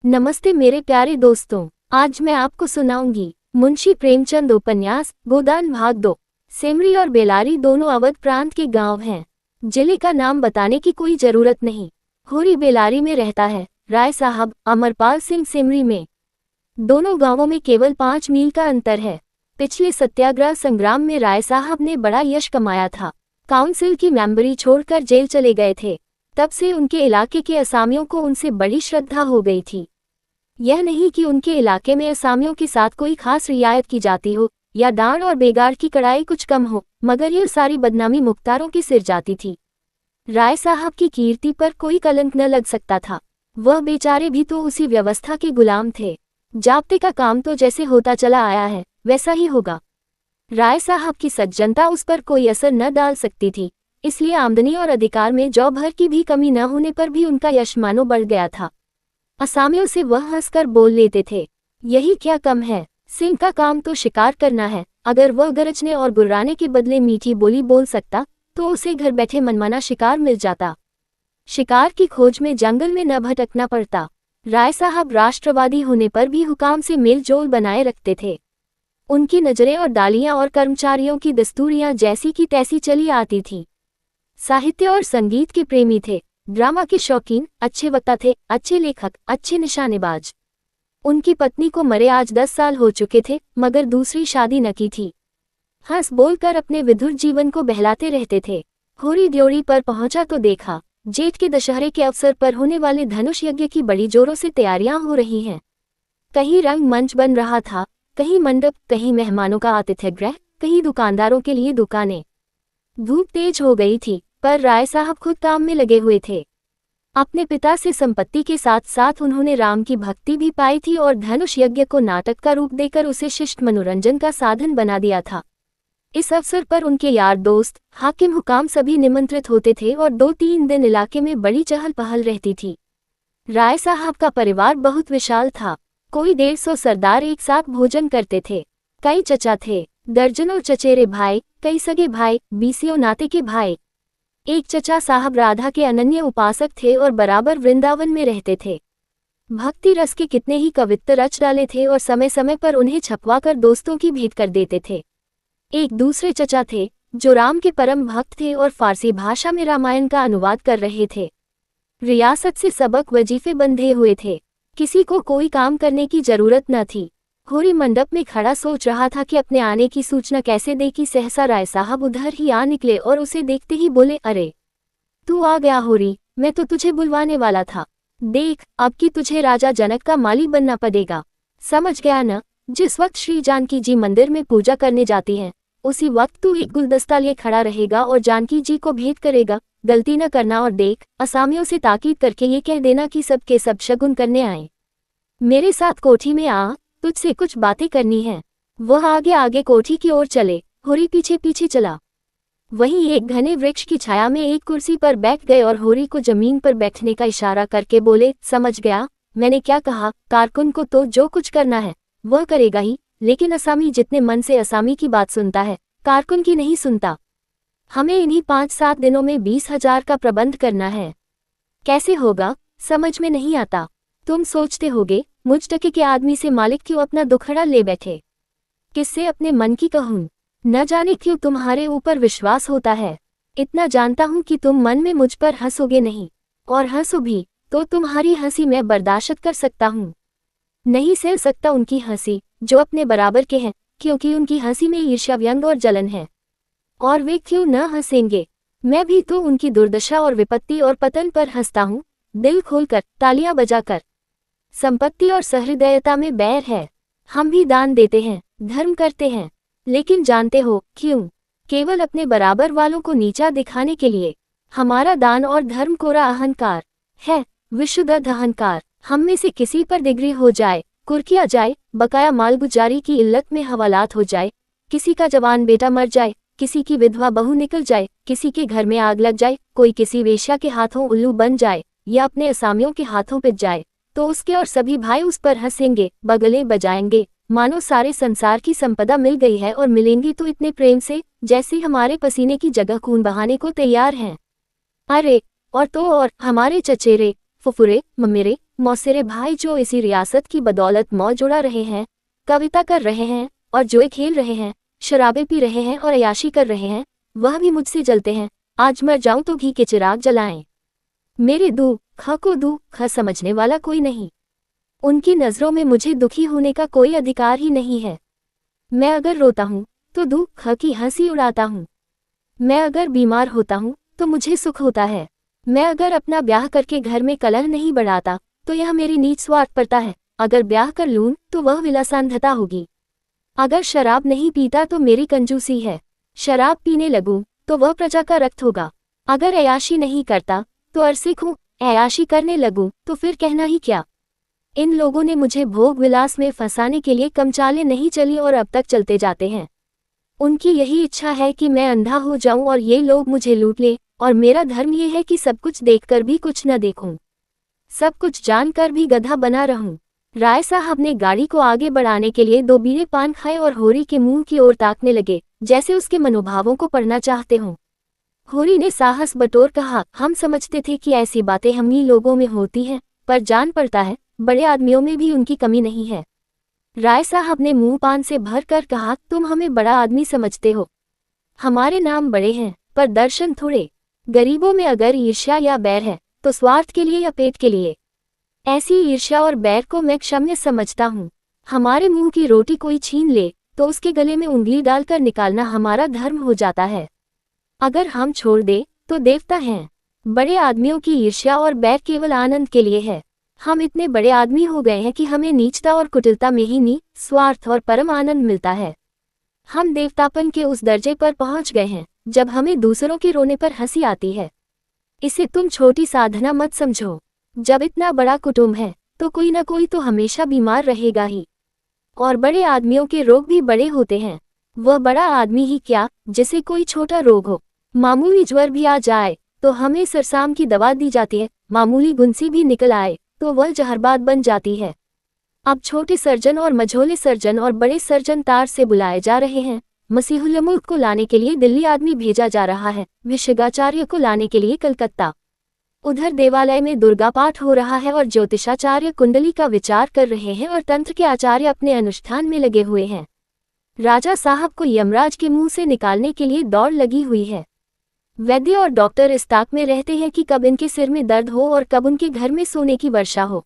नमस्ते मेरे प्यारे दोस्तों, आज मैं आपको सुनाऊंगी मुंशी प्रेमचंद उपन्यास गोदान भाग 2। सेमरी और बेलारी दोनों अवध प्रांत के गांव हैं। जिले का नाम बताने की कोई जरूरत नहीं। होरी बेलारी में रहता है, राय साहब अमरपाल सिंह सेमरी में। दोनों गांवों में केवल 5 मील का अंतर है। पिछले सत्याग्रह संग्राम में राय साहब ने बड़ा यश कमाया था। काउंसिल की मेंबरी छोड़कर जेल चले गए थे। तब से उनके इलाके के असामियों को उनसे बड़ी श्रद्धा हो गई थी। यह नहीं कि उनके इलाके में असामियों के साथ कोई खास रियायत की जाती हो या डांड और बेगार की कड़ाई कुछ कम हो, मगर यह सारी बदनामी मुख्तारों के सिर जाती थी। राय साहब की कीर्ति पर कोई कलंक न लग सकता था। वह बेचारे भी तो उसी व्यवस्था के गुलाम थे। जाब्ते का काम तो जैसे होता चला आया है वैसा ही होगा। राय साहब की सज्जनता उस पर कोई असर न डाल सकती थी, इसलिए आमदनी और अधिकार में जौ भर की भी कमी न होने पर भी उनका यश मानो बढ़ गया था। असामियों से वह हंसकर बोल लेते थे, यही क्या कम है, सिंह का काम तो शिकार करना है। अगर वह गरजने और गुर्राने के बदले मीठी बोली बोल सकता तो उसे घर बैठे मनमाना शिकार मिल जाता। शिकार की खोज में जंगल में न भटकना पड़ता। राय साहब राष्ट्रवादी होने पर भी हुकाम से मेलजोल बनाए रखते थे। उनकी नजरें और डालियां और कर्मचारियों की दस्तूरियां जैसी की तैसी चली आती थी। साहित्य और संगीत के प्रेमी थे, ड्रामा के शौकीन, अच्छे वक्ता थे, अच्छे लेखक, अच्छे निशानेबाज। उनकी पत्नी को मरे आज 10 साल हो चुके थे, मगर दूसरी शादी न की थी। हंस बोलकर अपने विधुर जीवन को बहलाते रहते थे। होरी ड्योढ़ी पर पहुंचा तो देखा, जेठ के दशहरे के अवसर पर होने वाले धनुष यज्ञ की बड़ी जोरों से तैयारियां हो रही हैं। कहीं रंग मंच बन रहा था, कहीं मंडप, कहीं मेहमानों का आतिथ्य गृह, कहीं दुकानदारों के लिए दुकानें। धूप तेज हो गई थी, पर राय साहब खुद काम में लगे हुए थे। अपने पिता से संपत्ति के साथ साथ उन्होंने राम की भक्ति भी पाई थी और धनुष यज्ञ को नाटक का रूप देकर उसे शिष्ट मनोरंजन का साधन बना दिया था। इस अवसर पर उनके यार दोस्त, हाकिम, हुकाम सभी निमंत्रित होते थे और 2-3 दिन इलाके में बड़ी चहल पहल रहती थी। राय साहब का परिवार बहुत विशाल था। कोई 150 सरदार एक साथ भोजन करते थे। कई चचा थे, दर्जनों चचेरे भाई, कई सगे भाई, बीसियों नाते के भाई। एक चचा साहब राधा के अनन्य उपासक थे और बराबर वृंदावन में रहते थे। भक्ति रस के कितने ही कवित्त रच डाले थे और समय समय पर उन्हें छपवाकर दोस्तों की भेंट कर देते थे। एक दूसरे चचा थे जो राम के परम भक्त थे और फारसी भाषा में रामायण का अनुवाद कर रहे थे। रियासत से सबक वजीफे बंधे हुए थे, किसी को कोई काम करने की जरूरत न थी। होरी मंडप में खड़ा सोच रहा था कि अपने आने की सूचना कैसे दे कि सहसा राय साहब उधर ही आ निकले और उसे देखते ही बोले, अरे तू आ गया होरी, मैं तो तुझे बुलवाने वाला था। देख, अब कि तुझे राजा जनक का माली बनना पड़ेगा। समझ गया न? जिस वक्त श्री जानकी जी मंदिर में पूजा करने जाती हैं, उसी वक्त तू एक गुलदस्ता लिए खड़ा रहेगा और जानकी जी को भेंट करेगा। गलती न करना और देख, असामियों से ताकीद करके ये कह देना कि सब के सब शगुन करने आए। मेरे साथ कोठी में आ, तुझसे कुछ बातें करनी है। वह आगे आगे कोठी की ओर चले, होरी पीछे पीछे चला। वहीं एक घने वृक्ष की छाया में एक कुर्सी पर बैठ गए और होरी को जमीन पर बैठने का इशारा करके बोले, समझ गया मैंने क्या कहा। कारकुन को तो जो कुछ करना है वह करेगा ही, लेकिन असामी जितने मन से असामी की बात सुनता है, कारकुन की नहीं सुनता। हमें इन्हीं 5-7 दिनों में 20,000 का प्रबंध करना है। कैसे होगा समझ में नहीं आता। तुम सोचते होगे मुझ टके के आदमी से मालिक क्यों अपना दुखड़ा ले बैठे। किससे अपने मन की कहूं, न जाने क्यों तुम्हारे ऊपर विश्वास होता है। इतना जानता हूं कि तुम मन में मुझ पर हंसोगे नहीं, और हंसो भी तो तुम्हारी हंसी मैं बर्दाश्त कर सकता हूं। नहीं सह सकता उनकी हंसी जो अपने बराबर के हैं, क्योंकि उनकी हंसी में ईर्ष्या, व्यंग और जलन है। और वे क्यों न हंसेंगे। मैं भी तो उनकी दुर्दशा और विपत्ति और पतन पर हंसता हूं, दिल खोलकर, तालियां बजाकर। संपत्ति और सहृदयता में बैर है। हम भी दान देते हैं, धर्म करते हैं, लेकिन जानते हो क्यों? केवल अपने बराबर वालों को नीचा दिखाने के लिए। हमारा दान और धर्म कोरा अहंकार है, विशुद्ध अहंकार। हम में से किसी पर डिग्री हो जाए, कुर्किया जाए, बकाया मालगुजारी की इल्लत में हवालात हो जाए, किसी का जवान बेटा मर जाए, किसी की विधवा बहू निकल जाए, किसी के घर में आग लग जाए, कोई किसी वेश्या के हाथों उल्लू बन जाए या अपने असामियों के हाथों पिट जाए, तो उसके और सभी भाई उस पर हंसेंगे, बगले बजाएंगे, मानो सारे संसार की संपदा मिल गई है, और मिलेंगी तो इतने प्रेम से जैसे हमारे पसीने की जगह खून बहाने को तैयार हैं। अरे और तो और हमारे चचेरे, फुफुरे, ममेरे, मौसेरे भाई जो इसी रियासत की बदौलत मौज उड़ा रहे हैं, कविता कर रहे हैं और जुए खेल रहे हैं, शराबें पी रहे हैं और अय्याशी कर रहे हैं, वह भी मुझसे जलते हैं। आज मर जाऊं तो घी के चिराग जलाएं। मेरे दुख को दुख समझने वाला कोई नहीं। उनकी नज़रों में मुझे दुखी होने का कोई अधिकार ही नहीं है। मैं अगर रोता हूँ तो दुख की हंसी उड़ाता हूँ। मैं अगर बीमार होता हूँ तो मुझे सुख होता है। मैं अगर अपना ब्याह करके घर में कलह नहीं बढ़ाता तो यह मेरी नीच स्वार्थपरता है। अगर ब्याह कर लूं तो वह विलासांधता होगी। अगर शराब नहीं पीता तो मेरी कंजूसी है। शराब पीने लगूं तो वह प्रजा का रक्त होगा। अगर अय्याशी नहीं करता तो अरसिक हूँ। अय्याशी करने लगूं तो फिर कहना ही क्या। इन लोगों ने मुझे भोग विलास में फंसाने के लिए कम चालें नहीं चली और अब तक चलते जाते हैं। उनकी यही इच्छा है कि मैं अंधा हो जाऊं और ये लोग मुझे लूट ले, और मेरा धर्म ये है कि सब कुछ देखकर भी कुछ न देखूं, सब कुछ जानकर भी गधा बना रहूं। राय साहब ने गाड़ी को आगे बढ़ाने के लिए 2 बीड़े पान खाए और होरी के मुंह की ओर ताकने लगे, जैसे उसके मनोभावों को पढ़ना चाहते हों। होरी ने साहस बटोर कहा, हम समझते थे कि ऐसी बातें हम ही लोगों में होती हैं, पर जान पड़ता है बड़े आदमियों में भी उनकी कमी नहीं है। राय साहब ने मुंह पान से भर कर कहा, तुम हमें बड़ा आदमी समझते हो। हमारे नाम बड़े हैं पर दर्शन थोड़े। गरीबों में अगर ईर्ष्या या बैर है तो स्वार्थ के लिए या पेट के लिए। ऐसी ईर्ष्या और बैर को मैं क्षम्य समझता हूँ। हमारे मुंह की रोटी कोई छीन ले तो उसके गले में उंगली डालकर निकालना हमारा धर्म हो जाता है। अगर हम छोड़ दे तो देवता हैं। बड़े आदमियों की ईर्ष्या और बैर केवल आनंद के लिए है। हम इतने बड़े आदमी हो गए हैं कि हमें नीचता और कुटिलता में ही नहीं, स्वार्थ और परम आनंद मिलता है। हम देवतापन के उस दर्जे पर पहुंच गए हैं जब हमें दूसरों के रोने पर हंसी आती है। इसे तुम छोटी साधना मत समझो। जब इतना बड़ा कुटुंब है तो कोई न कोई तो हमेशा बीमार रहेगा ही, और बड़े आदमियों के रोग भी बड़े होते हैं। वह बड़ा आदमी ही क्या जिसे कोई छोटा रोग हो, मामूली ज्वर भी आ जाए तो हमें सरसाम की दवा दी जाती है, मामूली गुंसी भी निकल आए तो वह जहरबाद बन जाती है। अब छोटे सर्जन और मझोले सर्जन और बड़े सर्जन तार से बुलाए जा रहे हैं। मसीहुल मुल्क को लाने के लिए दिल्ली आदमी भेजा जा रहा है, विशगाचार्य को लाने के लिए कलकत्ता। उधर देवालय में दुर्गा पाठ हो रहा है और ज्योतिषाचार्य कुंडली का विचार कर रहे हैं और तंत्र के आचार्य अपने अनुष्ठान में लगे हुए हैं। राजा साहब को यमराज के मुंह से निकालने के लिए दौड़ लगी हुई है। वैद्य और डॉक्टर इस ताक में रहते हैं कि कब इनके सिर में दर्द हो और कब उनके घर में सोने की वर्षा हो।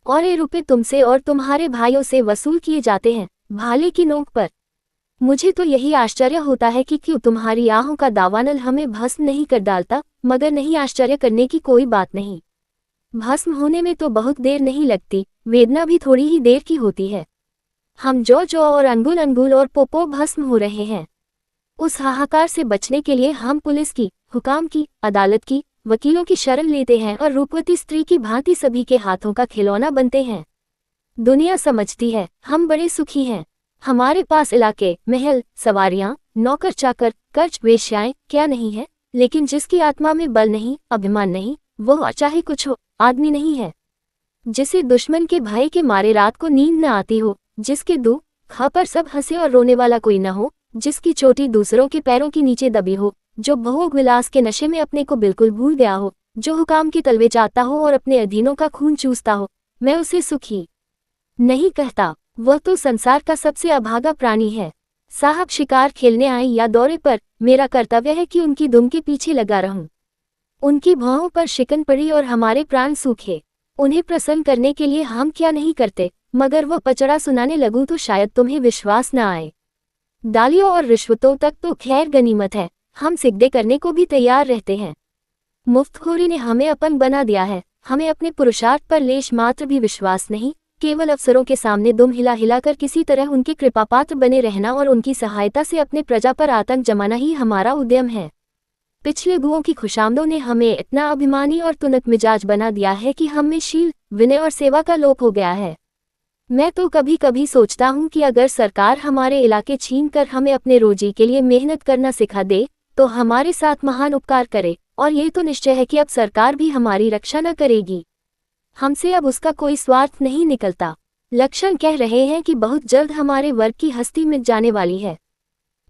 और ये रुपए तुमसे और तुम्हारे भाइयों से वसूल किए जाते हैं भाले की नोक पर। मुझे तो यही आश्चर्य होता है कि क्यों तुम्हारी आहों का दावानल हमें भस्म नहीं कर डालता, मगर नहीं, आश्चर्य करने की कोई बात नहीं। भस्म होने में तो बहुत देर नहीं लगती, वेदना भी थोड़ी ही देर की होती है। हम जो और अंगुल अंगुल और पोपो भस्म हो रहे हैं। उस हाहाकार से बचने के लिए हम पुलिस की, हुकाम की, अदालत की, वकीलों की शरण लेते हैं और रूपवती स्त्री की भांति सभी के हाथों का खिलौना बनते हैं। दुनिया समझती है हम बड़े सुखी हैं। हमारे पास इलाके, महल, सवारियां, नौकर चाकर, कर्ज, वेश्याएं क्या नहीं है, लेकिन जिसकी आत्मा में बल नहीं, अभिमान नहीं, वह चाहे कुछ हो, आदमी नहीं है। जिसे दुश्मन के भय के मारे रात को नींद न आती हो, जिसके दुख पर सब हंसे और रोने वाला कोई न हो, जिसकी चोटी दूसरों के पैरों के नीचे दबी हो, जो भोग विलास के नशे में अपने को बिल्कुल भूल गया हो, जो हुकाम के तलवे चाहता हो और अपने अधीनों का खून चूसता हो, मैं उसे सुखी नहीं कहता। वह तो संसार का सबसे अभागा प्राणी है। साहब शिकार खेलने आए या दौरे पर, मेरा कर्तव्य है कि उनकी दुम के पीछे लगा रहूं। उनकी भौहों पर शिकन पड़ी और हमारे प्राण सूखे। उन्हें प्रसन्न करने के लिए हम क्या नहीं करते, मगर वह पचड़ा सुनाने लगूं तो शायद तुम्हें विश्वास न आए। डालियों और रिश्वतों तक तो खैर गनीमत है, हम सिगदे करने को भी तैयार रहते हैं। मुफ्तखोरी ने हमें अपन बना दिया है। हमें अपने पुरुषार्थ पर लेश मात्र भी विश्वास नहीं, केवल अफसरों के सामने दुम हिला हिलाकर किसी तरह उनके कृपापात्र बने रहना और उनकी सहायता से अपने प्रजा पर आतंक जमाना ही हमारा उद्यम है। पिछले गुओं की खुशामदों ने हमें इतना अभिमानी और तुनक मिजाज बना दिया है कि हम में शील, विनय और सेवा का लोप हो गया है। मैं तो कभी कभी सोचता हूँ कि अगर सरकार हमारे इलाके छीन कर हमें अपने रोजी के लिए मेहनत करना सिखा दे तो हमारे साथ महान उपकार करे, और ये तो निश्चय है कि अब सरकार भी हमारी रक्षा न करेगी। हमसे अब उसका कोई स्वार्थ नहीं निकलता। लक्षण कह रहे हैं कि बहुत जल्द हमारे वर्ग की हस्ती मिट जाने वाली है।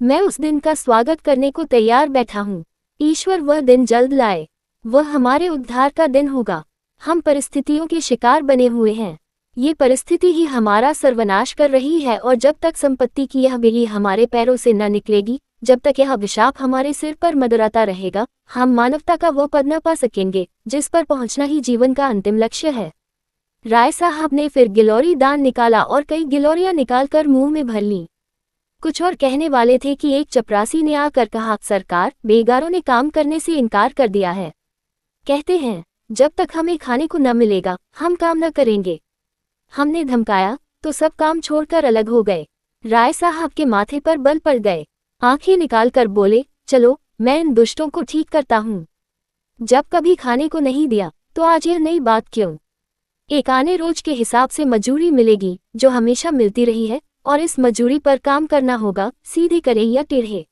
मैं उस दिन का स्वागत करने को तैयार बैठा हूँ। ईश्वर वह दिन जल्द लाए। वह हमारे उद्धार का दिन होगा। हम परिस्थितियों के शिकार बने हुए हैं। ये परिस्थिति ही हमारा सर्वनाश कर रही है और जब तक संपत्ति की यह बिल्ली हमारे पैरों से न निकलेगी, जब तक यह अभिशाप हमारे सिर पर मंडराता रहेगा, हम मानवता का वो पद न पा सकेंगे जिस पर पहुंचना ही जीवन का अंतिम लक्ष्य है। राय साहब ने फिर गिलोरी दान निकाला और कई गिलोरियां निकालकर मुंह में भर ली। कुछ और कहने वाले थे कि एक चपरासी ने आकर कहा, सरकार, बेगारों ने काम करने से इनकार कर दिया है। कहते हैं जब तक हमें खाने को न मिलेगा हम काम न करेंगे। हमने धमकाया तो सब काम छोड़कर अलग हो गए। राय साहब के माथे पर बल पड़ गए। आंखें निकालकर बोले, चलो मैं इन दुष्टों को ठीक करता हूँ। जब कभी खाने को नहीं दिया तो आज यह नई बात क्यों? एक आने रोज के हिसाब से मजूरी मिलेगी जो हमेशा मिलती रही है और इस मजूरी पर काम करना होगा, सीधे करें या टेढ़े।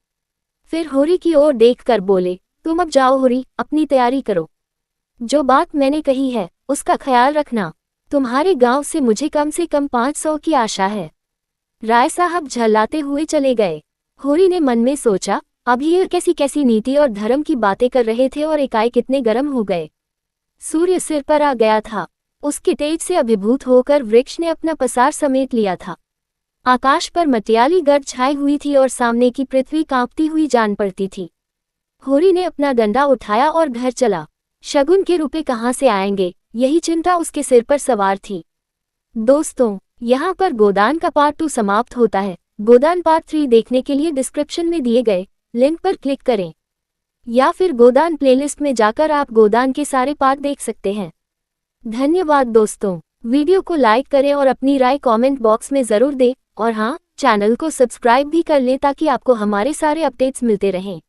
फिर होरी की ओर देखकर बोले, तुम अब जाओ होरी, अपनी तैयारी करो। जो बात मैंने कही है उसका ख्याल रखना। तुम्हारे गांव से मुझे कम से कम 500 की आशा है। राय साहब झल्लाते हुए चले गए। होरी ने मन में सोचा, अभी ये कैसी कैसी नीति और धर्म की बातें कर रहे थे और एकाएक कितने गर्म हो गए। सूर्य सिर पर आ गया था। उसके तेज से अभिभूत होकर वृक्ष ने अपना पसार समेट लिया था। आकाश पर मटियाली गर्द छाई हुई थी और सामने की पृथ्वी कांपती हुई जान पड़ती थी। होरी ने अपना डंडा उठाया और घर चला। शगुन के रुपए कहाँ से आएंगे, यही चिंता उसके सिर पर सवार थी। दोस्तों, यहाँ पर गोदान का पार्ट 2 समाप्त होता है। गोदान पार्ट 3 देखने के लिए डिस्क्रिप्शन में दिए गए लिंक पर क्लिक करें या फिर गोदान प्लेलिस्ट में जाकर आप गोदान के सारे पार्ट देख सकते हैं। धन्यवाद दोस्तों। वीडियो को लाइक करें और अपनी राय कमेंट बॉक्स में ज़रूर दें और हाँ, चैनल को सब्सक्राइब भी कर लें ताकि आपको हमारे सारे अपडेट्स मिलते रहें।